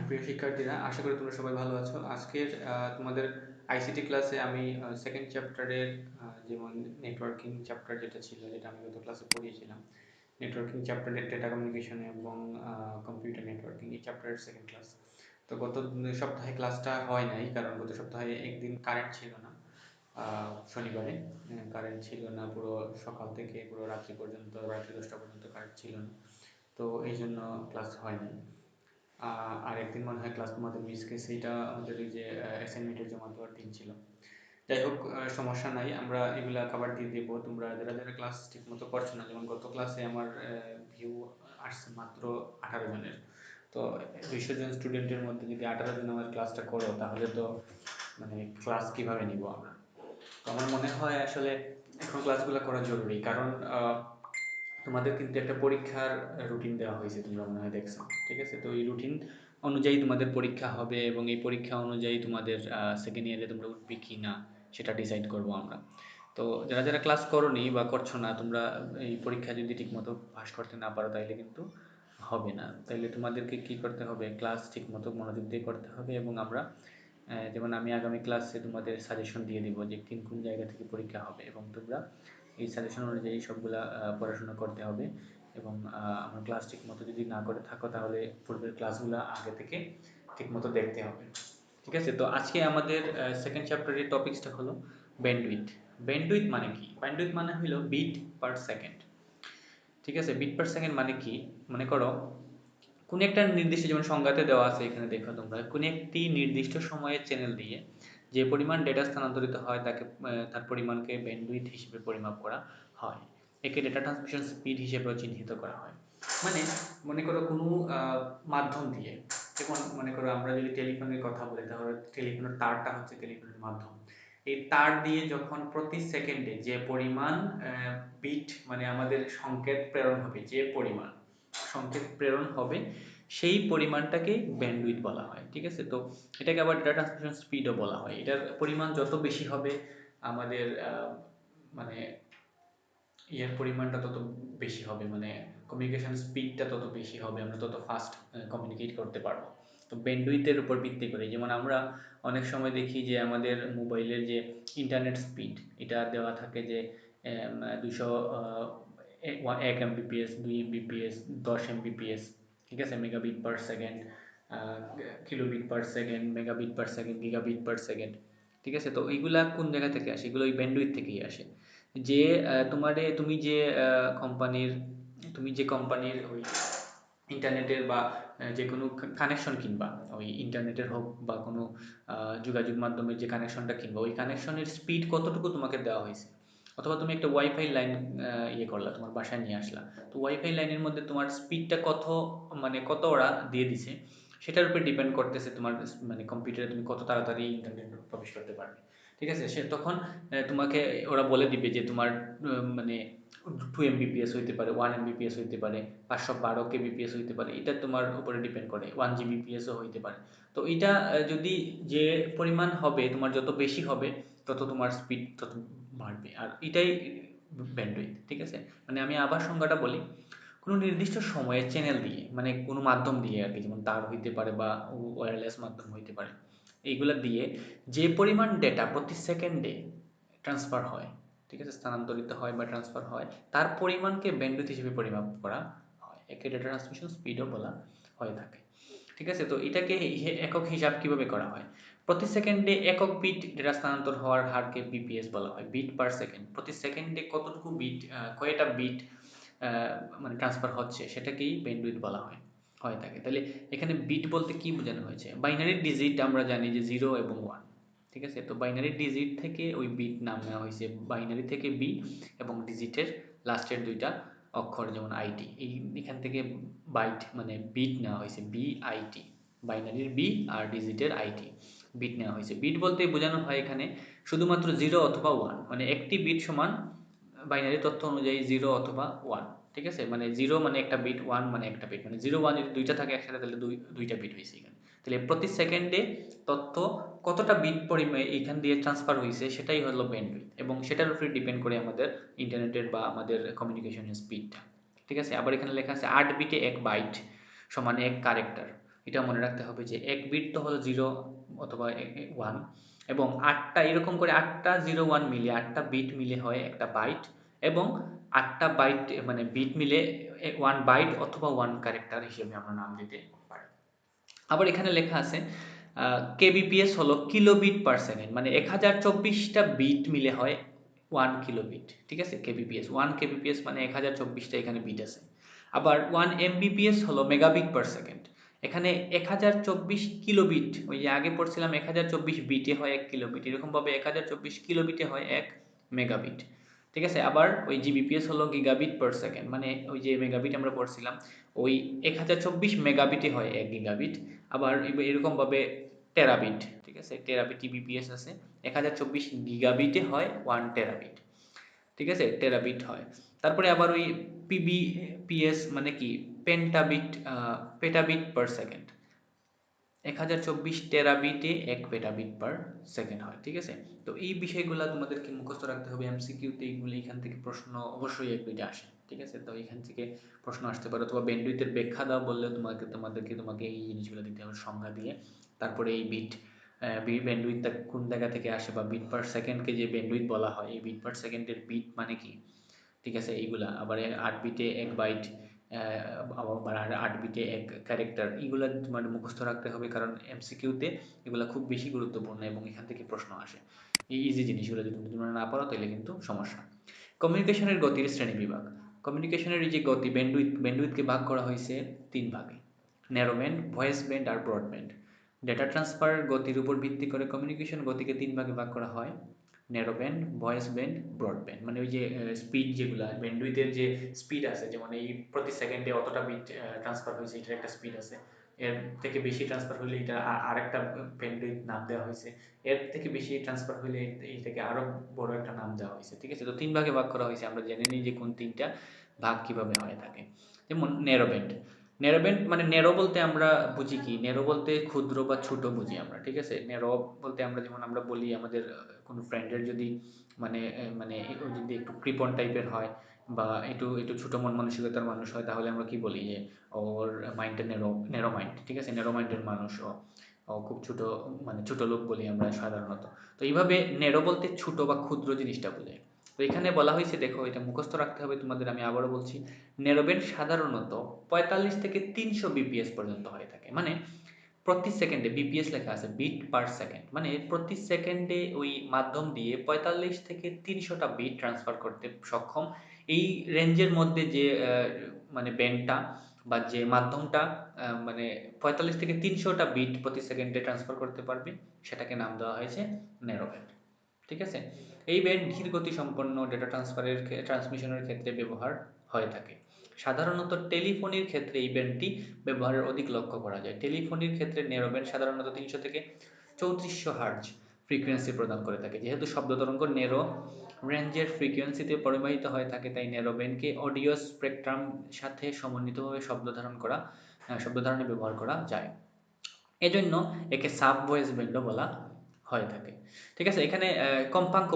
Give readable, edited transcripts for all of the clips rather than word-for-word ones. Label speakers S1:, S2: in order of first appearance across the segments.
S1: প্রিয় শিক্ষার্থীরা, আশা করি তোমরা সবাই ভালো আছো। আজকের তোমাদের আইসিটি ক্লাসে আমি সেকেন্ড চ্যাপ্টারের যেমন নেটওয়ার্কিং চ্যাপ্টার যেটা ছিল, যেটা আমি গত ক্লাসে পড়িয়েছিলাম, নেটওয়ার্কিং চ্যাপ্টারের ডেটা কমিউনিকেশন এবং কম্পিউটার নেটওয়ার্কিং, এই চ্যাপ্টারের সেকেন্ড ক্লাস। তো গত সপ্তাহে ক্লাসটা হয় নাই, কারণ গত সপ্তাহে একদিন কারেন্ট ছিল না। শনিবারে কারেন্ট ছিল না, পুরো সকাল থেকে পুরো রাত্রি পর্যন্ত, রাত্রি 10টা পর্যন্ত কারেন্ট ছিল না। তো এই জন্য ক্লাস হয়নি। আর একদিন মনে হয় ক্লাস তোমাদের মিস গেছে, এটা আমাদের এই যে অ্যাসাইনমেন্টের জমা দেওয়ার দিন ছিল। যাই হোক, সমস্যা নাই, আমরা এগুলা কভার দিয়ে দেবো। তোমরা যারা যারা ক্লাস ঠিক মতো করছো না, যেমন গত ক্লাসে আমার ভিউ আসছে মাত্র 18 জনের। তো 200 জন স্টুডেন্টের মধ্যে যদি 18 জন আমার ক্লাসটা করো, তাহলে তো মানে ক্লাস কিভাবে নিব আমরা? তো আমার মনে হয় আসলে এখন ক্লাসগুলো করা জরুরি, কারণ তোমাদের কিন্তু একটা পরীক্ষার রুটিন দেওয়া হয়েছে, তোমরা মনে হয় দেখছো। ঠিক আছে, তো এই রুটিন অনুযায়ী তোমাদের পরীক্ষা হবে, এবং এই পরীক্ষা অনুযায়ী তোমাদের সেকেন্ড ইয়ারে তোমরা উঠবে কি না সেটা ডিসাইড করবো আমরা। তো যারা যারা ক্লাস করোনি বা করছো না, তোমরা এই পরীক্ষা যদি ঠিকমতো পাস করতে না পারো, তাইলে কিন্তু হবে না। তাইলে তোমাদেরকে কি করতে হবে? ক্লাস ঠিকমতো মনোযোগ দিয়ে করতে হবে। এবং আমরা যেমন আমি আগামী ক্লাসে তোমাদের সাজেশন দিয়ে দিব যে কোন কোন জায়গা থেকে পরীক্ষা হবে, এবং তোমরা এই সাজেশন অনুযায়ী সবগুলা পড়াশোনা করতে হবে। এবং আমার ক্লাস ঠিকমতো যদি না করে থাকো, তাহলে পূর্বের ক্লাসগুলো আগে থেকে ঠিকমতো দেখতে হবে। ঠিক আছে, তো আজকে আমাদের সেকেন্ড চ্যাপ্টারের টপিকসটা হলো ব্যান্ডউইথ। ব্যান্ডউইথ মানে কি? ব্যান্ডউইথ মানে হলো বিট পার সেকেন্ড। ঠিক আছে, বিট পার সেকেন্ড মানে কি? মনে করো কোন একটা নির্দিষ্ট, যেমন সংজ্ঞাতে দেওয়া আছে, এখানে দেখো তোমরা, কোন একটি নির্দিষ্ট সময়ের চ্যানেল দিয়ে যে পরিমাণ ডেটা স্থানান্তরিত হয়, তাকে তার পরিমাণকে ব্যান্ডউইথ হিসেবে পরিমাপ করা হয়। একে ডেটা ট্রান্সমিশন স্পিড হিসেবেও চিহ্নিত করা হয়। মানে মনে করো কোনো মাধ্যম দিয়ে, যেমন মনে করো আমরা যদি টেলিফোনের কথা বলি, তাহলে টেলিফোনের তারটা হচ্ছে টেলিফোনের মাধ্যম। এই তার দিয়ে যখন প্রতি সেকেন্ডে যে পরিমাণ বিট, মানে আমাদের সংকেত প্রেরণ হবে, যে পরিমাণ সংকেত প্রেরণ হবে, সেই পরিমাণটাকে ব্যান্ডউইথ বলা হয়। ঠিক আছে, তো এটাকে আবার ডেটা ট্রান্সমিশন স্পিডও বলা হয়। এটার পরিমাণ যত বেশি হবে, আমাদের মানে ইয়ের পরিমাণটা তত বেশি হবে, মানে কমিউনিকেশন স্পিডটা তত বেশি হবে, আমরা তত ফাস্ট কমিউনিকেট করতে পারবো। তো ব্যান্ডউইথের উপর ভিত্তি করে, যেমন আমরা অনেক সময় দেখি যে আমাদের মোবাইলের যে ইন্টারনেট স্পিড, এটা দেওয়া থাকে যে 200 1 Mbps, 2 Mbps, 10 Mbps। ঠিক আছে, megabit per second, kilobit per second, megabit per second, gigabit per second. ঠিক আছে, তো এইগুলা কোন জায়গা থেকে আসে? এগুলো ওই ব্যান্ডউইথ থেকেই আসে। যে কোম্পানির তুমি যে কোম্পানির ওই ইন্টারনেটের বা যে কোনো কানেকশন কিনবা, ওই ইন্টারনেটের হোক বা কোনো যোগাযোগ মাধ্যমের যে কানেকশনটা কিনবা, ওই কানেকশনের স্পিড কতটুকু তোমাকে দেওয়া হয়েছে। অথবা তুমি একটা ওয়াইফাই লাইন ইয়ে করলা, তোমার বাসায় নিয়ে আসলা, তো ওয়াইফাই লাইনের মধ্যে তোমার স্পিডটা কত, মানে কত ওরা দিয়ে দিছে, সেটার উপর ডিপেন্ড করতেছে তোমার মানে কম্পিউটারে তুমি কত তাড়াতাড়ি ইন্টারনেট প্রবেশ করতে পারবে। ঠিক আছে, সে তখন তোমাকে ওরা বলে দিবে যে তোমার মানে 2 Mbps হইতে পারে, 1 Mbps হইতে পারে, 512 kbps হইতে পারে। এটা তোমার উপরে ডিপেন্ড করে, 1 Gbps হইতে পারে। তো এটা যদি যে পরিমাণ হবে, তোমার যত বেশি হবে, তত তোমার স্পিড তত বাড়বে। আর এটাই ব্যান্ডউইথ। ঠিক আছে, মানে আমি আবার সংজ্ঞাটা বলি, কোনো নির্দিষ্ট সময়ে চ্যানেল দিয়ে, মানে কোনো মাধ্যম দিয়ে আর কি, যেমন তার হইতে পারে বা ওয়্যারলেস মাধ্যম হইতে পারে, এইগুলা দিয়ে যে পরিমাণ ডেটা প্রতি সেকেন্ডে ট্রান্সফার হয়, ঠিক আছে, স্থানান্তরিত হয় বা ট্রান্সফার হয়, তার পরিমাণকে ব্যান্ডউইথ হিসেবে পরিমাপ করা হয়। একে ডেটা ট্রান্সমিশন স্পিডও বলা হয়ে থাকে। ঠিক আছে, তো এটাকে একক হিসাব কিভাবে করা হয়? প্রতি সেকেন্ডে একক বিট ডেটা স্থানান্তর হওয়ার হারকে বিপিএস বলা হয়, বিট পার সেকেন্ড। প্রতি সেকেন্ডে কতটুকু বিট, কয়টা বিট মানে ট্রান্সফার হচ্ছে, সেটাকেই ব্যান্ডউইথ বলা হয় হয়ে থাকে। তাহলে এখানে বিট বলতে কি বোঝানো হয়েছে? বাইনারি ডিজিট আমরা জানি যে 0 এবং 1। ঠিক আছে, তো বাইনারি ডিজিট থেকে ওই বিট নাম নেওয়া হয়েছে, বাইনারি থেকে বি, এবং ডিজিটের লাস্টের দুইটা অক্ষর যেমন আইটি, এই এখান থেকে বাইট মানে বিট নেওয়া হয়েছে, বিআইটি। বাইনারির বি আর ডিজিটের আইটি, বিট নেওয়া হয়েছে। বিট বলতে বোঝানো হয় এখানে শুধুমাত্র 0 অথবা 1, মানে একটি বিট সমান বাইনারি তথ্য অনুযায়ী 0 অথবা 1। ঠিক আছে, মানে 0 মানে একটা বিট, 1 মানে একটা বিট, মানে 0 1 যদি দুইটা থাকে একসাথে, তাহলে দুইটা বিট হয়েছে এখানে। তাহলে প্রতি সেকেন্ডে তথ্য কতটা বিট পরিমাণে এখান দিয়ে ট্রান্সফার হয়েছে, সেটাই হলো ব্যান্ডউইথ, এবং সেটার উপরে ডিপেন্ড করে আমাদের ইন্টারনেটের বা আমাদের কমিউনিকেশনের স্পিডটা। ঠিক আছে, আবার এখানে লেখা আছে 8 বিটে 1 বাইট সমান 1 ক্যারেক্টার।
S2: এটা মনে রাখতে হবে যে এক বিট তো হলো 0 অথবা 1, এবং 8টা এরকম করে 8টা 0 1 মিলে 8টা বিট মিলে হয় একটা বাইট, এবং 8টা বাইট মানে বিট মিলে 1 বাইট অথবা 1 ক্যারেক্টার হিসেবে আমরা নাম দিতে পারি। আবার এখানে লেখা আছে কেবিপিএস হলো কিলোবিট পার সেকেন্ড, মানে 1024টা বিট মিলে হয় 1 কিলোবিট। ঠিক আছে, কেবিপিএস 1 কেবিপিএস মানে 1024টা এখানে বিট আছে। আবার 1 এমবিপিএস হলো মেগাবিট পার সেকেন্ড। এখানে 1024 কিলোবিট, ওই যে আগে পড়ছিলাম 1024 বিটে হয় 1 কিলোবিট, এরকমভাবে 1024 কিলোবিটে হয় 1 মেগাবিট। ঠিক আছে, আবার ওই জিবিপিএস হলো গিগাবিট পার সেকেন্ড, মানে ওই যে মেগাবিট আমরা পড়ছিলাম ওই 1024 মেগাবিটে হয় 1 গিগাবিট। আবার এরকমভাবে টেরাবিট, ঠিক আছে, টেরাবিট টিবিপিএস আছে, 1024 গিগাবিটে হয় 1 টেরাবিট। ঠিক আছে, টেরাবিট হয়। তারপরে আবার ওই পিবিপিএস মানে কি পেন্টাবিট, পেটাবিট পার সেকেন্ড, 1024 টেরাবিটে 1 পেটাবিট পার সেকেন্ড হয়। ঠিক আছে, তো এই বিষয়গুলো তোমাদেরকে মুখস্থ রাখতে হবে এমসিকিউতে, এইগুলো এখান থেকে প্রশ্ন অবশ্যই এক দুইটা আসে। ঠিক আছে, তো এখান থেকে প্রশ্ন আসতে পারে, অথবা ব্যান্ডউইথের ব্যাখ্যা দাও বললে তোমাকে এই জিনিসগুলো দিতে হবে সংজ্ঞা দিয়ে। তারপরে এই বিট ব্যান্ডউইথটা কোন জায়গা থেকে আসে, বা বিট পার সেকেন্ডকে যে ব্যান্ডউইথ বলা হয়, এই বিট পার সেকেন্ডের বিট মানে কি। ঠিক আছে, এইগুলা আবার 8 বিটে 1 বাইট, আবার 8 বিটে 1 ক্যারেক্টার, এইগুলা মানে মুখস্থ রাখতে হবে, কারণ এমসিকিউতে এগুলা খুব বেশি গুরুত্বপূর্ণ এবং এখান থেকে প্রশ্ন আসে। এই ইজি জিনিসগুলো যদি তোমরা না পারো তাহলে কিন্তু সমস্যা। কমিউনিকেশনের গতির শ্রেণী বিভাগ। কমিউনিকেশনের এই যে গতি, ব্যান্ডউইথকে ভাগ করা হয়েছে 3 ভাগে: ন্যারো ব্যান্ড, ভয়েস ব্যান্ড আর ব্রডব্যান্ড। ডেটা ট্রান্সফার গতির উপর ভিত্তি করে কমিউনিকেশন গতিকে 3 ভাগে ভাগ করা হয়: narrow band, voice band, broadband. মানে ওই যে স্পিড, যেগুলা ব্যান্ডউইথের যে স্পিড আছে, যেমন এই প্রতি সেকেন্ডে অতটা বিট ট্রান্সফার হয়েছে, এটার একটা স্পিড আছে। এর থেকে বেশি ট্রান্সফার হলে এটা আরেকটা ব্যান্ডউইথ নাম দেওয়া হয়েছে। এর থেকে বেশি ট্রান্সফার হলে এইটাকে আরো বড় একটা নাম দেওয়া হয়েছে। ঠিক আছে, তো 3 ভাগে ভাগ করা হয়েছে, আমরা জেনে নিই যে কোন 3টা ভাগ কিভাবে হয়ে থাকে। যেমন ন্যারো ব্যান্ড। ন্যারো ব্যান্ড মানে ন্যারো বলতে আমরা বুঝি কি, ন্যারো বলতে ক্ষুদ্র বা ছোট বুঝি আমরা। ঠিক আছে, ন্যারো বলতে আমরা যেমন আমরা বলি আমাদের কোনো ফ্রেন্ডের যদি মানে ও যদি একটু কৃপণ টাইপের হয়, বা একটু একটু ছোট মন মানসিকতার মানুষ হয়, তাহলে আমরা কি বলি যে ওর মাইন্ডটা ন্যারো, ন্যারো মাইন্ড। ঠিক আছে, ন্যারো মাইন্ডের মানুষ ও, ও খুব ছোট, মানে ছোট লোক বলি আমরা সাধারণত। তো এইভাবে ন্যারো বলতে ছোট বা ক্ষুদ্র জিনিসটা বোঝায়। তো এখানে বলা হয়েছে, দেখো এটা মুখস্থ রাখতে হবে তোমাদের, আমি আবারও বলছি, ন্যারো ব্যান্ড সাধারণত 45 থেকে 300 বিপিএস পর্যন্ত হয়ে থাকে। মানে প্রতি সেকেন্ডে, বিপিএস লেখা আছে বিট পার সেকেন্ড, মানে প্রতি সেকেন্ডে ওই মাধ্যম দিয়ে 45 থেকে 300টা বিট ট্রান্সফার করতে সক্ষম। এই রেঞ্জের মধ্যে যে মানে ব্যান্ডটা বা যে মাধ্যমটা মানে 45 থেকে 300টা বিট প্রতি সেকেন্ডে ট্রান্সফার করতে পারবে, সেটাকে নাম দেওয়া হয়েছে ন্যারো ব্যান্ড। ঠিক আছে, এই ব্যান্ড ধীর গতি সম্পন্ন ডেটা ট্রান্সমিশনের ক্ষেত্রে ব্যবহার হয়ে থাকে। সাধারণত টেলিফোনির ক্ষেত্রে এই ব্যান্ডটি ব্যবহারের অধিক লক্ষ্য করা যায়। টেলিফোনির ক্ষেত্রে ন্যারো ব্যান্ড সাধারণত 300 থেকে 3400 হার্জ ফ্রিকোয়েন্সি প্রদান করে থাকে। যেহেতু শব্দ তরঙ্গ ন্যারো রেঞ্জের ফ্রিকোয়েন্সিতে পরিবাহিত হয়ে থাকে, তাই ন্যারো ব্যান্ডকে অডিও স্পেকট্রাম সাথে সমন্বিতভাবে শব্দ ধারণে ব্যবহার করা যায়। এজন্য একে সাব ভয়েস ব্যান্ডও বলা হয়ে থাকে। ঠিক আছে, এখানে কম্পাঙ্ক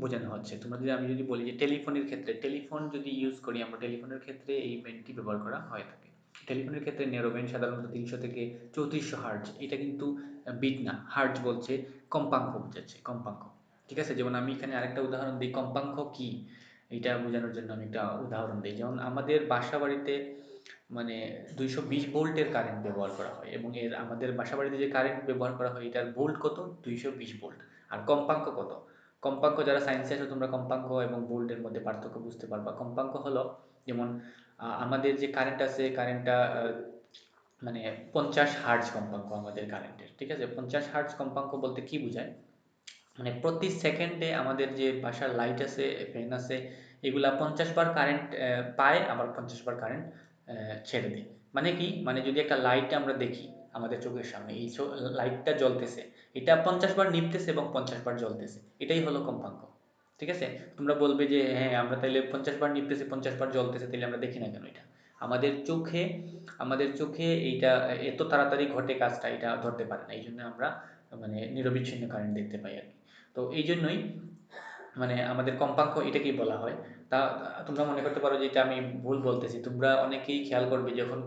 S2: বোঝানো হচ্ছে। তোমরা যদি, আমি যদি বলি যে টেলিফোনের ক্ষেত্রে, টেলিফোন যদি ইউজ করি আমরা, টেলিফোনের ক্ষেত্রে এই ব্যান্ডটি ব্যবহার করা হয়ে থাকে। টেলিফোনের ক্ষেত্রে ন্যারো ব্যান্ড সাধারণত 300 থেকে 3400 হার্জ, এটা কিন্তু বিট না, হার্জ বলছে, কম্পাঙ্ক বোঝাচ্ছে, কম্পাঙ্ক। ঠিক আছে, যেমন আমি এখানে আরেকটা উদাহরণ দিই, কম্পাঙ্ক কি এটা বোঝানোর জন্য আমি একটা উদাহরণ দিই। যেমন আমাদের বাসা বাড়িতে মানে 220 ভোল্টের কারেন্ট ব্যবহার করা হয়, এবং আমাদের বাসাবাড়িতে যে কারেন্ট ব্যবহার করা হয় এটার ভোল্ট কত, 220 ভোল্ট। আর কম্পাঙ্ক কত, কম্পাঙ্ক যারা সায়েন্সে আছে তোমরা কম্পাঙ্ক এবং ভোল্টের মধ্যে পার্থক্য বুঝতে পারবা। কম্পাঙ্ক হলো যেমন আমাদের যে কারেন্ট আছে, কারেন্টটা মানে 50 হার্জ কম্পাঙ্ক আমাদের কারেন্টের। ঠিক আছে, 50 হার্জ কম্পাঙ্ক বলতে কি বোঝায়, মানে প্রতি সেকেন্ডে আমাদের যে বাসার লাইট আছে, ফ্যান আছে, এগুলা 50 বার কারেন্ট পায়, আবার 50 বার কারেন্ট ছেড়ে দেয়। মানে কি, মানে যদি একটা লাইট আমরা দেখি আমাদের চোখের সামনে, এই লাইটটা জ্বলতেছে, এটা 50 বার নিভতেছে এবং 50 বার জ্বলতেছে, এটাই হলো কম্পাঙ্ক। ঠিক আছে, তোমরা বলবে যে হ্যাঁ আমরা তাহলে 50 বার নিভতেছে 50 বার জ্বলতেছে, তাহলে আমরা দেখি না কেন এটা? আমাদের চোখে, এইটা এত তাড়াতাড়ি ঘটে কাজটা, এটা ধরতে পারে না, এই জন্য আমরা মানে নিরবিচ্ছিন্ন কারেন্ট দেখতে পাই আর কি। তো এই জন্যই মানে আমাদের কম্পাঙ্ক এটাকেই বলা হয়। তা তোমরা মনে করতে পারো যে এটা আমি ভুল বলতেছি, তোমরা অনেকেই খেয়াল করবে যখন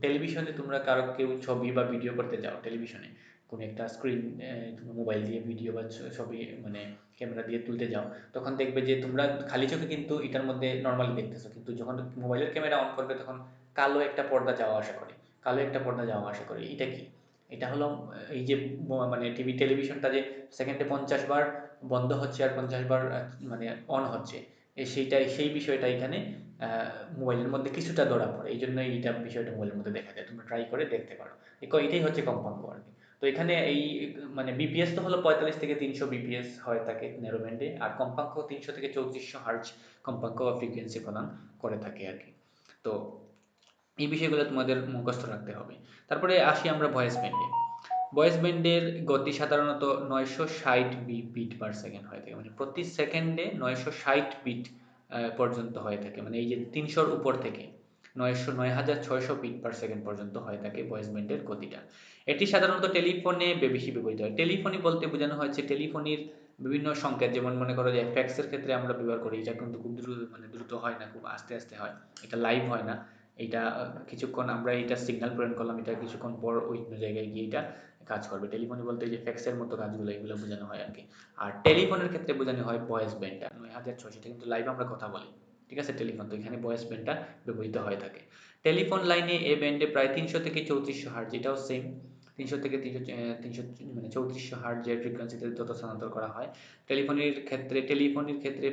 S2: টেলিভিশনে তোমরা কারো কেউ ছবি বা ভিডিও করতে যাও, টেলিভিশনে কোনো একটা স্ক্রিন তুমি মোবাইল দিয়ে ভিডিও বা ছবি মানে ক্যামেরা দিয়ে তুলতে যাও, তখন দেখবে যে তোমরা খালি চোখে কিন্তু এটার মধ্যে নর্মালি দেখতেছো, কিন্তু যখন মোবাইলের ক্যামেরা অন করবে তখন কালো একটা পর্দা যাওয়া আসা করে, কালো একটা পর্দা যাওয়া আসা করে। এটা কি? এটা হলো এই যে মানে টেলিভিশনটা যে সেকেন্ডে 50 বার বন্ধ হচ্ছে আর 50 বার মানে অন হচ্ছে, সেই বিষয়টা এখানে মোবাইলের মধ্যে কিছুটা ধরা পড়ে, এই জন্য এইটা বিষয়টা মোবাইলের মধ্যে দেখা যায়, তোমরা ট্রাই করে দেখতে পারো। এটাই হচ্ছে কম্পাঙ্ক আর কি। তো এখানে এই মানে বিপিএস তো হলো 45 থেকে 300 বিপিএস হয়ে থাকে ন্যারো ব্যান্ডে, আর কম্পাঙ্ক 300 থেকে 3400 হার্জ কম্পাঙ্ক বা ফ্রিকোয়েন্সি প্রদান করে থাকে আর কি। তো এই বিষয়গুলো তোমাদের মুখস্থ রাখতে হবে। তারপরে আসি আমরা ভয়েস ব্যান্ডে। ভয়েস ব্যান্ডের গতি সাধারণত 960 বিট পার সেকেন্ড হয়ে থাকে, মানে প্রতি সেকেন্ডে 960 বিট পর্যন্ত হয়ে থাকে, মানে এই যে 300-র উপর থেকে 9600 বিট পার সেকেন্ড পর্যন্ত হয়ে থাকে ভয়েস ব্যান্ডের গতিটা। এটি সাধারণত টেলিফোনে বেশি ব্যবহৃত হয়। টেলিফোনি বলতে বোঝানো হয়েছে টেলিফোনির বিভিন্ন সংকেত, যেমন মনে করো যে ফ্যাক্সের ক্ষেত্রে আমরা ব্যবহার করি, এটা কিন্তু খুব দ্রুত মানে দ্রুত হয় না, খুব আস্তে আস্তে হয়, এটা লাইভ হয় না। এটা কিছুক্ষণ আমরা এটা সিগন্যাল প্রেরণ করলাম, এটা কিছুক্ষণ পর ওই জায়গায় গিয়ে এটা কাজ করবে। টেলিফোনে বলতে যে ফ্যাক্সের মতো কাজগুলো এগুলো বোঝানো হয় আর কি। আর টেলিফোনের ক্ষেত্রে বোঝানো হয় ভয়েস ব্যান্ডটা 9600, এটা কিন্তু লাইভ আমরা কথা বলি, ঠিক আছে টেলিফোন, তো এখানে ভয়েস ব্যান্ডটা ব্যবহৃত হয়ে থাকে। টেলিফোন লাইনে এ ব্যান্ডে প্রায় 300 থেকে 3400 হার্জ, এটাও সেম 300 থেকে 300 মানে 3400 হার্জের ফ্রিকোয়েন্সিতে তথ্য স্থানান্তর করা হয়। টেলিফোনের ক্ষেত্রে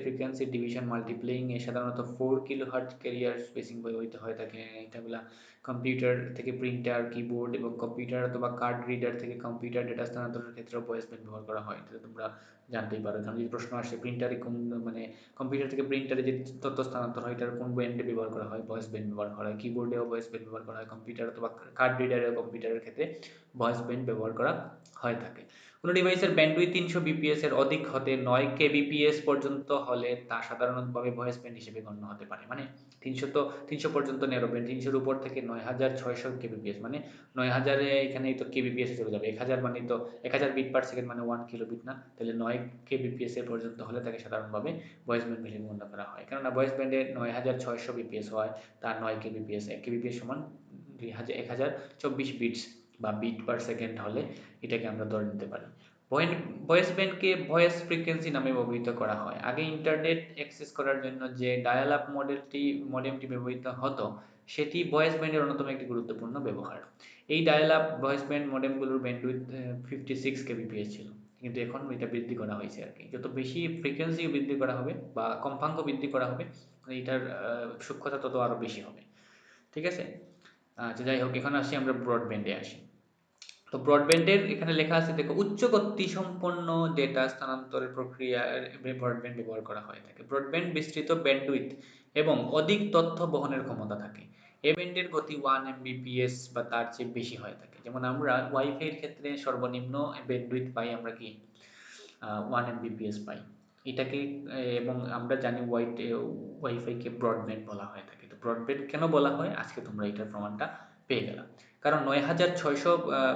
S2: ফ্রিকোয়েন্সি ডিভিশন মাল্টিপ্লেইং এ সাধারণত 4 কিলোহার্জ ক্যারিয়ার স্পেসিং ব্যবহৃত হয়ে থাকে। এটাগুলা কম্পিউটার থেকে প্রিন্টার, কিবোর্ড এবং কম্পিউটার অথবা কার্ড রিডার থেকে কম্পিউটার ডেটা স্থানান্তরের ক্ষেত্রে ভয়েস ব্যান্ড ব্যবহার করা হয়, এটা তোমরা জানতেই পারো। এখানে যদি প্রশ্ন আসে প্রিন্টারে কোন মানে কম্পিউটার থেকে প্রিন্টারে যে তথ্য স্থানান্তর হয় এটার কোন ব্যান্ডে ব্যবহার করা হয়, ভয়েস ব্যান্ড ব্যবহার করা হয়। কিবোর্ডেও ভয়েস ব্যান্ড ব্যবহার করা হয়, কম্পিউটার অথবা কার্ড রিডারেও কম্পিউটারের ক্ষেত্রে ভয়েস ব্যান্ড ব্যবহার করা হয়ে থাকে। কোনো ডিভাইসের ব্যান্ডউইথ 300 বিপিএস এর অধিক হতে 9 কেবিপিএস পর্যন্ত হলে তা সাধারণভাবে ভয়েস ব্যান্ড হিসেবে গণ্য হতে পারে। মানে 300 পর্যন্ত ন্যারো ব্যান্ড, 300-র উপর থেকে 9600 কেবিপিএস, মানে 9000-এ এখানেই তো কেবিপিএস চলে যাবে, 1000 মানে তো 1000 বিট পার সেকেন্ড মানে 1 কিলোবিট না, তাহলে 9 কেবিপিএস এর পর্যন্ত হলে তাকে সাধারণভাবে ভয়েস ব্যান্ড হিসেবে গণ্য করা হয়। কেননা ভয়েস ব্যান্ডে 9600 বিপিএস হয়, তার 9 কেবিপিএস, 1 কেবিপিএস সমান 1024 বিটস বা বিট পার সেকেন্ড হলে এটাকে আমরা ধরে নিতে পারি। ভয়েস ব্যান্ডকে ভয়েস ফ্রিকোয়েন্সি নামে অভিহিত করা হয়। আগে ইন্টারনেট অ্যাক্সেস করার জন্য যে ডায়াল আপ মডেমটি ব্যবহৃত হতো, সেটি ভয়েস ব্যান্ডের অন্যতম একটি গুরুত্বপূর্ণ ব্যবহার। এই ডায়াল আপ ভয়েস ব্যান্ড মডেমগুলোর ব্যান্ডউইথ 56 কেবিপিএস ছিল, কিন্তু এখন এটা বৃদ্ধি করা হয়েছে আর কি। যত বেশি ফ্রিকোয়েন্সি বৃদ্ধি করা হবে বা কম্পাঙ্ক বৃদ্ধি করা হবে, এটার সূক্ষ্মতা তত আরও বেশি হবে, ঠিক আছে। আচ্ছা যাই হোক, এখন আসি আমরা ব্রডব্যান্ডে আসি। তো ব্রডব্যান্ডের এখানে লেখা আছে দেখো, উচ্চ গতি সম্পন্ন ডেটা স্থানান্তরের প্রক্রিয়ায় ব্রডব্যান্ড ব্যবহার করা হয়ে থাকে। ব্রডব্যান্ড বিস্তৃত ব্যান্ডউইথ এবং অধিক তথ্য বহনের ক্ষমতা থাকে। এ ব্যান্ডের গতি 1 এমবিপিএস বা তার চেয়ে বেশি হয়ে থাকে। যেমন আমরা ওয়াইফাই এর ক্ষেত্রে সর্বনিম্ন ব্যান্ডউইথ পাই আমরা কি 1 এমবিপিএস পাই এটাকে, এবং আমরা জানি ওয়াইফাইকে ব্রডব্যান্ড বলা হয়ে থাকে। তো ব্রডব্যান্ড কেন বলা হয়, আজকে তোমরা এটার প্রমাণটা পেয়ে গেলাম। কারণ 9600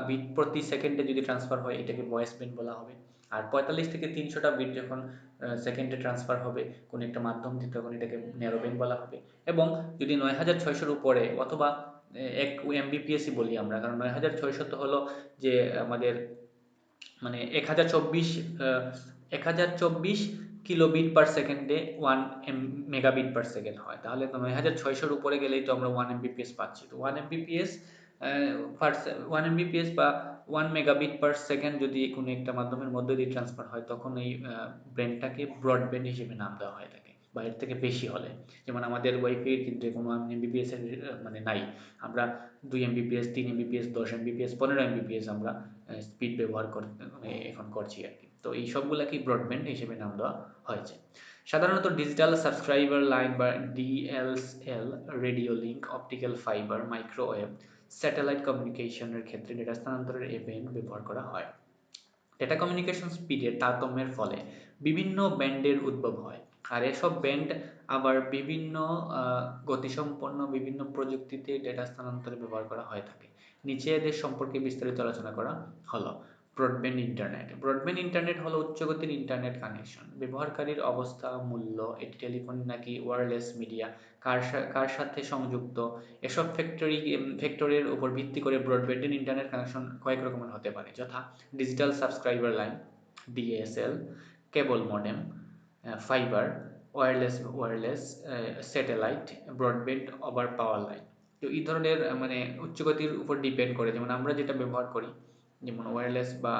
S2: বিট প্রতি সেকেন্ডে যদি ট্রান্সফার হয় এটাকে ভয়েস ব্যান্ড বলা হবে, আর 45 থেকে 300টা বিট যখন সেকেন্ডে ট্রান্সফার হবে কোনো একটা মাধ্যম দিয়ে তখন এটাকে ন্যারো ব্যান্ড বলা হবে। এবং যদি 9600-র উপরে অথবা 1 এমবিপিএসই বলি আমরা, কারণ 9600 তো হলো যে আমাদের মানে 1024 কিলোবিট পার সেকেন্ডে 1 মেগাবিট পার সেকেন্ড হয়, তাহলে 9600-র উপরে গেলেই তো আমরা 1 এমবিপিএস পাচ্ছি। তো 1 এমবিপিএস 1 এমবিপিএস বা 1 মেগাবিট পার সেকেন্ড যদি কোনো একটা মাধ্যমের মধ্যে দিয়ে ট্রান্সফার হয়, তখন এই ব্যান্ডটাকে ব্রডব্যান্ড হিসেবে নাম দেওয়া হয়ে থাকে, বা এর থেকে বেশি হলে। যেমন আমাদের ওয়াইফাই কিন্তু কোনো 1 এমবিপিএস এর মানে নাই, আমরা 2 এমবিপিএস, 3 এমবিপিএস, 10 এমবিপিএস, 15 এমবিপিএস আমরা স্পিড ব্যবহার এখন করছি আর কি। তো এই সবগুলাকেই ব্রডব্যান্ড হিসেবে নাম দেওয়া হয়েছে। সাধারণত ডিজিটাল সাবস্ক্রাইবার লাইন বা DLL, radio link, optical fibre, microwave, satellite কমিউনিকেশনের ক্ষেত্রে ডেটা স্থানান্তরের এ ব্যান্ড ব্যবহার করা হয়। ডেটা কমিউনিকেশন স্পিডের তারতম্যের ফলে বিভিন্ন ব্যান্ডের উদ্ভব হয়, আর এসব ব্যান্ড আবার বিভিন্ন গতিসম্পন্ন বিভিন্ন প্রযুক্তিতে ডেটা স্থানান্তরে ব্যবহার করা হয়ে থাকে। নিচে এদের সম্পর্কে বিস্তারিত আলোচনা করা হলো। Broadband internet. ব্রডব্যান্ড ইন্টারনেট হলো উচ্চগতির ইন্টারনেট কানেকশন। ব্যবহারকারীর অবস্থা, মূল্য, এটি টেলিফোন নাকি ওয়্যারলেস মিডিয়া কার সাথে সংযুক্ত, এসব ফ্যাক্টরের উপর ভিত্তি করে ব্রডব্যান্ডের ইন্টারনেট কানেকশন কয়েক রকমের হতে পারে, যথা digital subscriber line DSL, cable modem, fibre, wireless satellite, broadband over power line. তো এই ধরনের মানে উচ্চগতির উপর ডিপেন্ড করে, যেমন আমরা যেটা ব্যবহার করি, যেমন ওয়্যারলেস বা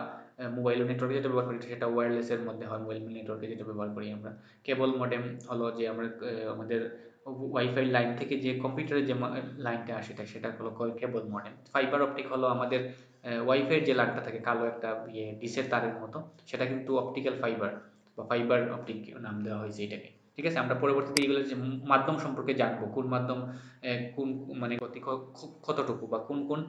S2: মোবাইল নেটওয়ার্কে যেটা ব্যবহার করি সেটা ওয়্যারলেসের মধ্যে হয়, মোবাইল নেটওয়ার্কে যেটা ব্যবহার করি আমরা। কেবল মডেম হলো যে আমরা আমাদের ওয়াইফাই লাইন থেকে যে কম্পিউটারের যে লাইনটা আসে সেটা হলো কেবল মডেম। ফাইবার অপটিক হলো আমাদের ওয়াইফাইয়ের যে লাইনটা থাকে কালো একটা ডিসের তারের মতো, সেটা কিন্তু অপটিক্যাল ফাইবার বা ফাইবার অপটিক নাম দেওয়া হয়েছে এটাকে। ঠিক আছে, আমরা পরবর্তীতে এইগুলো যে মাধ্যম সম্পর্কে জানবো, কোন মাধ্যম কোন মানে গতি কতটুকু বা কোন কোন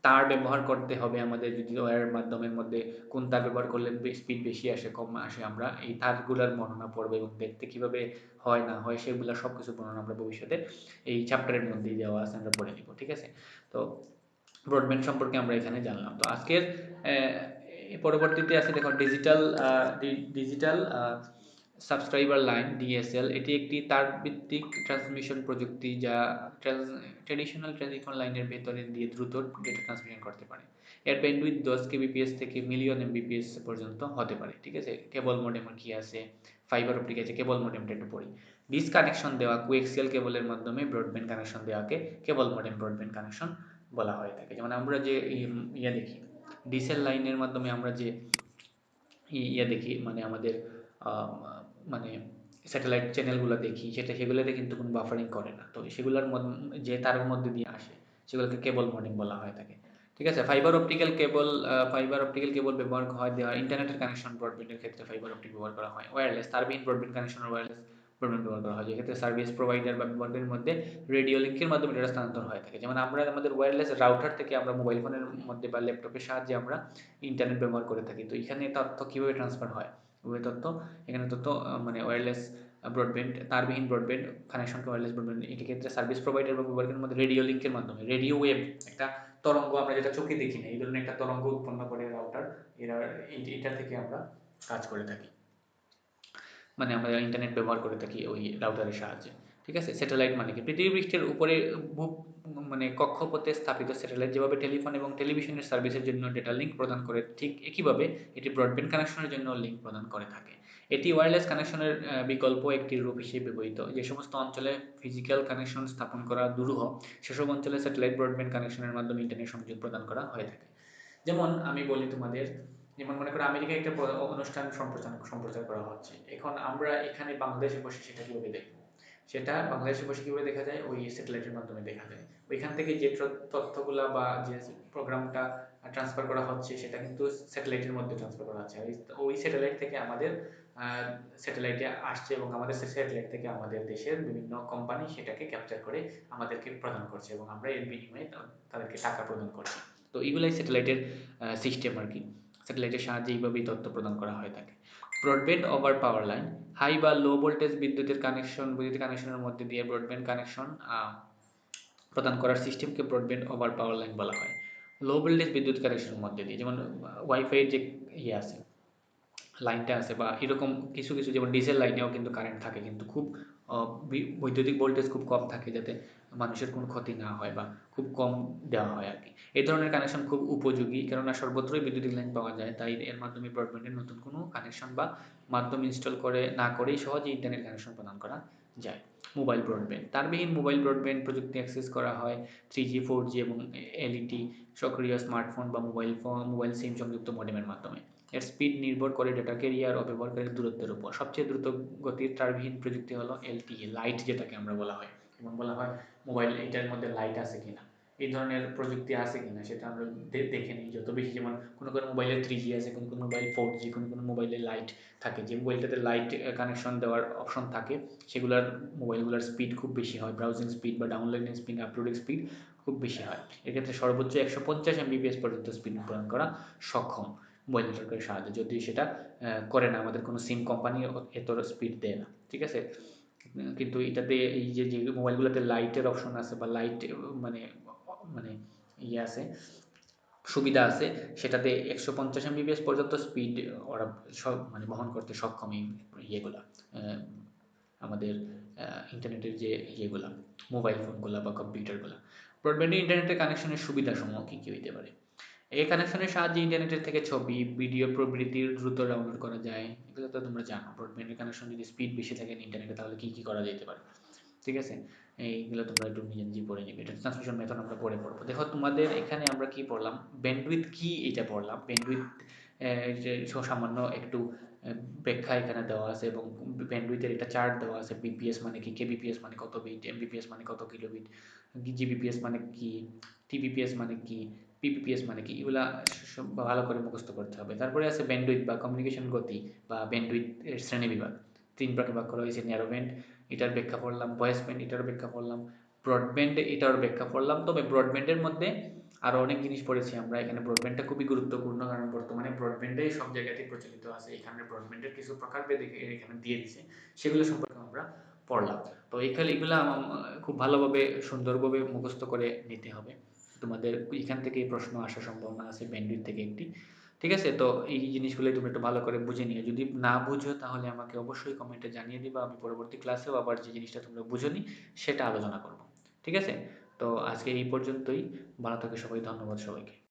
S2: তার ব্যবহার করতে হবে আমাদের, যদি ওয়্যার মাধ্যমের মধ্যে কোন তার ব্যবহার করলে স্পিড বেশি আসে কম আসে, আমরা এই তারগুলোর বর্ণনা পড়বো এবং দেখতে কিভাবে হয় না হয় সেগুলো সব কিছু বর্ণনা আমরা ভবিষ্যতে এই চ্যাপ্টারের মধ্যেই দেওয়া আছে, আমরা পড়ে নিব। ঠিক আছে, তো ব্রডব্যান্ড সম্পর্কে আমরা এখানে জানলাম। তো আজকের পরবর্তীতে আছে দেখো ডিজিটাল সাবস্ক্রাইবার লাইন ডিএসএল। এটি একটি তারভিত্তিক ট্রান্সমিশন প্রযুক্তি যা ট্র্যাডিশনাল টেলিফোন লাইনের ভেতরে দিয়ে দ্রুত ডেটা ট্রান্সমিশন করতে পারে। এর ব্যান্ডউইথ 10 কেবিপিএস থেকে মিলিয়ন এমবিপিএস পর্যন্ত হতে পারে। ঠিক আছে, কেবল মডেম কি আছে, ফাইবার অপটিক আছে, কেবল মডেমটা একটু পড়ি। ডিস কানেকশন দেওয়া কোএক্সিয়াল কেবলের মাধ্যমে ব্রডব্যান্ড কানেকশন দেওয়াকে কেবল মডেম ব্রডব্যান্ড কানেকশন বলা হয়ে থাকে। যেমন আমরা যে দেখি ডিসেল লাইনের মাধ্যমে আমরা যে দেখি, মানে আমাদের মানে স্যাটেলাইট চ্যানেলগুলো দেখি, সেগুলোতে কিন্তু কোনো বাফারিং করে না, তো সেগুলোর যে তার মধ্যে দিয়ে আসে সেগুলোকে কেবল মডেম বলা হয়ে থাকে। ঠিক আছে, ফাইবার অপটিক্যাল কেবল ব্যবহার হয় দেওয়া ইন্টারনেটের কানেকশন ব্রডব্যান্ডের ক্ষেত্রে ফাইবার অপটিক ব্যবহার করা হয়। ওয়্যারলেস তারবিহীন ব্রডব্যান্ড কানেকশন ওয়্যারলেস ব্রডব্যান্ড ব্যবহার করা হয়, যেক্ষেত্রে সার্ভিস প্রোভাইডার বা ব্যবহারকারীর মধ্যে রেডিও লিঙ্কের মাধ্যমে ডেটা স্থানান্তর হয়ে থাকে। যেমন আমরা আমাদের ওয়্যারলেস রাউটার থেকে আমরা মোবাইল ফোনের মধ্যে বা ল্যাপটপের সাহায্যে আমরা ইন্টারনেট ব্যবহার করে থাকি। তো এখানে তথ্য কীভাবে ট্রান্সফার হয়, এখানে তথ্য মানে ওয়্যারলেস ব্রডব্যান্ড তারবিহীন ব্রডব্যান্ড কানেকশনকে ওয়্যারলেস ব্রডব্যান্ড, এটি ক্ষেত্রে সার্ভিস প্রোভাইডার বা ব্যবহারকারীর মধ্যে রেডিও লিঙ্কের মাধ্যমে, রেডিও ওয়েভ একটা তরঙ্গ, আমরা যেটা চোখে দেখি না, এই ধরনের একটা তরঙ্গ উৎপন্ন করে রাউটার, এটা থেকে আমরা কাজ করে থাকি, মানে আমরা ইন্টারনেট ব্যবহার করে থাকি ওই রাউটারের সাহায্যে। ঠিক আছে, স্যাটেলাইট মানে কি, পৃথিবী পৃষ্ঠের উপরে মানে কক্ষপথে স্থাপিত স্যাটেলাইট যেভাবে টেলিফোন এবং টেলিভিশনের সার্ভিসের জন্য ডেটা লিঙ্ক প্রদান করে, ঠিক একইভাবে এটি ব্রডব্যান্ড কানেকশনের জন্য লিঙ্ক প্রদান করে থাকে। এটি ওয়্যারলেস কানেকশনের বিকল্প একটি রূপ হিসেবে ব্যবহৃত। যে সমস্ত অঞ্চলে ফিজিক্যাল কানেকশন স্থাপন করা দুরূহ, সেসব অঞ্চলে স্যাটেলাইট ব্রডব্যান্ড কানেকশনের মাধ্যমে ইন্টারনেট সংযোগ প্রদান করা হয়ে থাকে। যেমন আমি বলি তোমাদের, যেমন মনে করো আমেরিকায় একটা অনুষ্ঠান সম্প্রচার করা হচ্ছে, এখন আমরা এখানে বাংলাদেশে বসে সেটা কীভাবে দেখবো, সেটা বাংলাদেশে বসে কীভাবে দেখা যায়, ওই স্যাটেলাইটের মাধ্যমে দেখা যায়। ওইখান থেকে যে তথ্যগুলা বা যে প্রোগ্রামটা ট্রান্সফার করা হচ্ছে সেটা কিন্তু স্যাটেলাইটের মধ্যে ট্রান্সফার করা হচ্ছে, ওই স্যাটেলাইট থেকে আমাদের স্যাটেলাইটে আসছে এবং আমাদের স্যাটেলাইট থেকে আমাদের দেশের বিভিন্ন কোম্পানি সেটাকে ক্যাপচার করে আমাদেরকে প্রদান করছে এবং আমরা এর বিনিময়ে তাদেরকে টাকা প্রদান করছি। তো এইগুলাই স্যাটেলাইটের সিস্টেম আর কি, স্যাটেলাইটের সাহায্যে এইভাবেই তথ্য প্রদান করা হয়ে থাকে। Broadband over power line, high বা লো ভোল্টেজ বিদ্যুৎ কানেকশনের মধ্যে দিয়ে ব্রডব্যান্ড কানেকশন প্রদান করার সিস্টেমকে ব্রডব্যান্ড ওভার পাওয়ার লাইন বলা হয়। লো ভোল্টেজ বিদ্যুৎ কানেকশনের মধ্যে দিয়ে, যেমন ওয়াইফাইয়ের যে আছে লাইনটা আছে বা এরকম কিছু কিছু, যেমন ডিজেল লাইনেও কিন্তু কারেন্ট থাকে, কিন্তু খুব বৈদ্যুতিক ভোল্টেজ খুব কম থাকে, যাতে মানুষের কোনো ক্ষতি না হয় বা খুব কম দেওয়া হয় আর কি। এই ধরনের কানেকশন খুব উপযোগী, কেননা সর্বত্রই বৈদ্যুতিক লাইন পাওয়া যায়, তাই এর মাধ্যমে ব্রডব্যান্ডের নতুন কোনো কানেকশন বা মাধ্যম ইনস্টল না করেই সহজে ইন্টারনেট কানেকশন প্রদান করা যায়। মোবাইল ব্রডব্যান্ড, তারবিহীন মোবাইল ব্রডব্যান্ড প্রযুক্তি অ্যাক্সেস করা হয় 3G 4G এবং এলইডি সক্রিয় স্মার্টফোন বা মোবাইল সিম সংযুক্ত মডেমের মাধ্যমে। এর স্পিড নির্ভর করে ডেটা ক্যারিয়ার ও ব্যবহারকারীর দূরত্বের উপর। সবচেয়ে দ্রুত গতির তারবিহীন প্রযুক্তি হলো এলটিই, লাইট যেটাকে আমরা বলা হয়, এবং বলা হয় মোবাইল এটার মধ্যে লাইট আছে কিনা, এই ধরনের প্রযুক্তি আছে কিনা সেটা আমরা দেখে নিই যত বেশি। যেমন কোনো কোনো মোবাইলে 3G আছে, কোনো কোনো মোবাইল 4G, কোনো কোনো মোবাইলে লাইট থাকে। যে মোবাইলটাতে লাইট কানেকশন দেওয়ার অপশন থাকে সেগুলোর মোবাইলগুলোর স্পিড খুব বেশি হয়, ব্রাউজিং স্পিড বা ডাউনলোডিং স্পিড, আপলোডিং স্পিড খুব বেশি হয়। এক্ষেত্রে সর্বোচ্চ 150 MBPS পর্যন্ত স্পিড প্রদান করা সক্ষম মোবাইল নেটওয়ার্কের সাহায্যে, যদি সেটা করে না, আমাদের কোনো সিম কোম্পানি এত স্পিড দেয় না। ঠিক আছে, কিন্তু এটাতে এই যে যে মোবাইলগুলোতে লাইটের অপশন আছে বা লাইট মানে মানে আছে, সুবিধা আছে, সেটাতে 150 MBPS পর্যন্ত স্পিড ওরা সব মানে বহন করতে সক্ষম এই ইয়েগুলা আমাদের ইন্টারনেটের যে ইয়েগুলা, মোবাইল ফোনগুলা বা কম্পিউটারগুলা। ব্রডব্যান্ডে ইন্টারনেটের কানেকশনের সুবিধাসমূহ কী কী হইতে পারে? এই কানেকশনের সাহায্যে ইন্টারনেটের থেকে ছবি, ভিডিও প্রভৃতির দ্রুত ডাউনলোড করা যায়। এগুলো তো তোমরা জানো। ব্রডব্যান্ডের কানেকশন যদি স্পিড বেশি থাকে ইন্টারনেটে, তাহলে কী কী করা যেতে পারে, ঠিক আছে? এইগুলো তোমরা একটু নিজে নিজে পড়ে নিবে। এটা ট্রান্সমিশন মেথড আমরা পরে পড়বো। দেখো তোমাদের এখানে আমরা কি পড়লাম, ব্যান্ডউইথ কি এটা পড়লাম। ব্যান্ডউইথ যে সামান্য একটু ব্যাখ্যা এখানে দেওয়া আছে, এবং ব্যান্ডউইথের একটা চার্ট দেওয়া আছে। বিপিএস মানে কি, কেবিপিএস মানে কত বিট, এমবিপিএস মানে কত কিলোবিট, জিবিপিএস মানে কি, টিবিপিএস মানে কি, পিপিপিএস মানে কি, এগুলা সব ভালো করে মুখস্থ করতে হবে। তারপরে আছে ব্যান্ডউইথ বা কমিউনিকেশন গতি বা ব্যান্ডউইথ এর শ্রেণীবিভাগ। ৩ ভাগে ভাগ করা হয়েছে। ন্যারো ব্যান্ড, এটার ব্যাখ্যা পড়লাম। ভয়েস ব্যান্ড, এটার ব্যাখ্যা পড়লাম। ব্রডব্যান্ড, এটার ব্যাখ্যা পড়লাম। তবে ব্রডব্যান্ডের মধ্যে আরও অনেক জিনিস পড়েছি আমরা। এখানে ব্রডব্যান্ডটা খুবই গুরুত্বপূর্ণ, কারণ বর্তমানে ব্রডব্যান্ডটাই সব জায়গাতেই প্রচলিত আছে। এখানে ব্রডব্যান্ডের কিছু প্রকারভেদ এখানে দিয়ে দিছে, সেগুলো সম্পর্কে আমরা পড়লাম। তো এগুলো খুব ভালোভাবে সুন্দরভাবে মুখস্থ করে নিতে হবে। তোমাদের এখান থেকে প্রশ্ন আসার সম্ভাবনা আছে, ব্যান্ডউইথ থেকে একটি, ঠিক আছে? তো এই জিনিসগুলো তুমি একটু ভালো করে বুঝে নিও। যদি না বুঝো তাহলে আমাকে অবশ্যই কমেন্টে জানিয়ে দিবা। আমি পরবর্তী ক্লাসেও আবার যে জিনিসটা তোমরা বুঝোনি সেটা আলোচনা করব, ঠিক আছে? তো আজকে এই পর্যন্তই। ভালো থাকো সবাই। ধন্যবাদ সবাইকে।